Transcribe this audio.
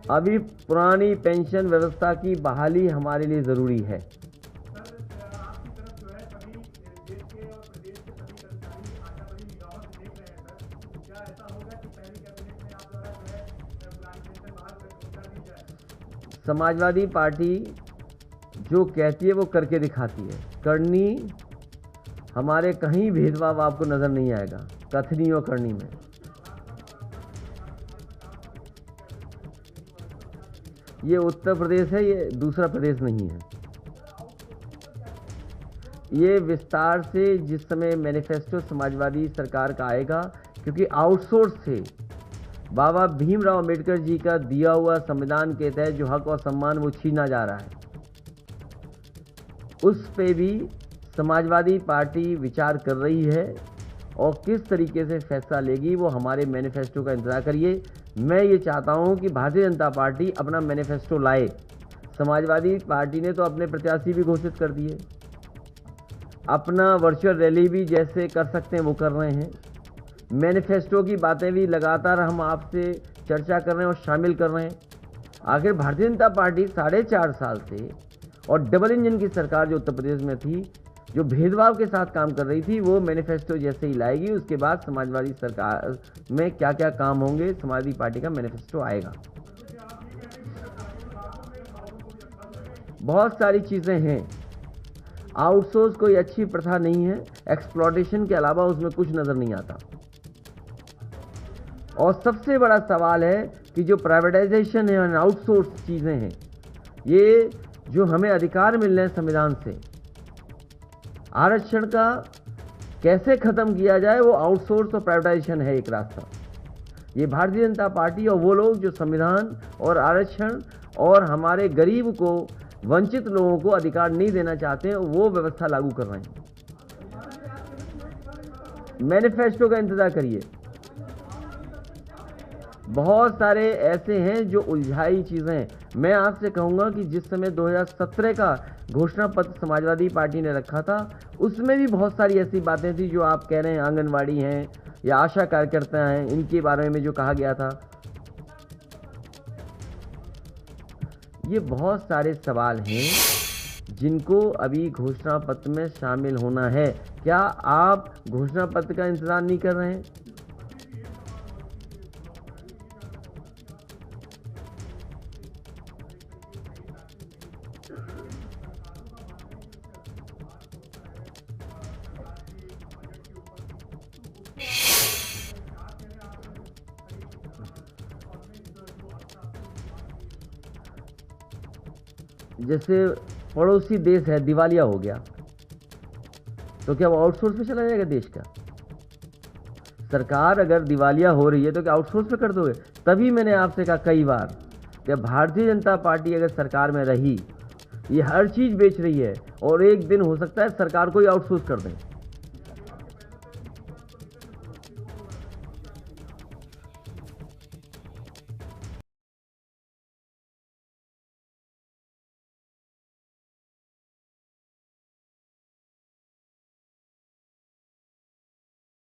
अभी पुरानी पेंशन व्यवस्था की बहाली हमारे लिए ज़रूरी है। समाजवादी पार्टी जो कहती है वो करके दिखाती है। करनी हमारे कहीं भेदभाव आपको नज़र नहीं आएगा, कथनी और करनी में। ये उत्तर प्रदेश है, ये दूसरा प्रदेश नहीं है। ये विस्तार से जिस समय मैनिफेस्टो समाजवादी सरकार का आएगा, क्योंकि आउटसोर्स से बाबा भीमराव अंबेडकर जी का दिया हुआ संविधान के तहत जो हक और सम्मान वो छीना जा रहा है, उस पे भी समाजवादी पार्टी विचार कर रही है और किस तरीके से फैसला लेगी वो हमारे मैनिफेस्टो का इंतजार करिए। मैं ये चाहता हूँ कि भारतीय जनता पार्टी अपना मैनिफेस्टो लाए। समाजवादी पार्टी ने तो अपने प्रत्याशी भी घोषित कर दिए, अपना वर्चुअल रैली भी जैसे कर सकते हैं वो कर रहे हैं, मैनिफेस्टो की बातें भी लगातार हम आपसे चर्चा कर रहे हैं और शामिल कर रहे हैं। आखिर भारतीय जनता पार्टी 4.5 साल से और डबल इंजन की सरकार जो उत्तर प्रदेश में थी, जो भेदभाव के साथ काम कर रही थी, वो मैनिफेस्टो जैसे ही लाएगी उसके बाद समाजवादी सरकार में क्या क्या काम होंगे, समाजवादी पार्टी का मैनिफेस्टो आएगा। बहुत सारी चीज़ें हैं। आउटसोर्स कोई अच्छी प्रथा नहीं है, एक्सप्लॉयटेशन के अलावा उसमें कुछ नज़र नहीं आता। और सबसे बड़ा सवाल है कि जो प्राइवेटाइजेशन है और आउटसोर्स चीज़ें हैं, ये जो हमें अधिकार मिल रहे हैं संविधान से, आरक्षण का कैसे ख़त्म किया जाए, वो आउटसोर्स और प्राइवेटाइजेशन है एक रास्ता। ये भारतीय जनता पार्टी और वो लोग जो संविधान और आरक्षण और हमारे गरीब को, वंचित लोगों को अधिकार नहीं देना चाहते हैं, वो व्यवस्था लागू कर रहे हैं। मैनिफेस्टो का इंतजार करिए। बहुत सारे ऐसे हैं जो उलझाई चीज़ें हैं। मैं आपसे कहूँगा कि जिस समय 2017 का घोषणा पत्र समाजवादी पार्टी ने रखा था, उसमें भी बहुत सारी ऐसी बातें थी जो आप कह रहे हैं, आंगनवाड़ी हैं या आशा कार्यकर्ता हैं, इनके बारे में जो कहा गया था। ये बहुत सारे सवाल हैं जिनको अभी घोषणा पत्र में शामिल होना है। क्या आप घोषणा पत्र का इंतजार नहीं कर रहे हैं? जैसे पड़ोसी देश है, दिवालिया हो गया, तो क्या वो आउटसोर्स पे चला जाएगा देश का? सरकार अगर दिवालिया हो रही है तो क्या आउटसोर्स पे कर दोगे? तभी मैंने आपसे कहा कई बार कि भारतीय जनता पार्टी अगर सरकार में रही, ये हर चीज़ बेच रही है और एक दिन हो सकता है सरकार को ही आउटसोर्स कर दें।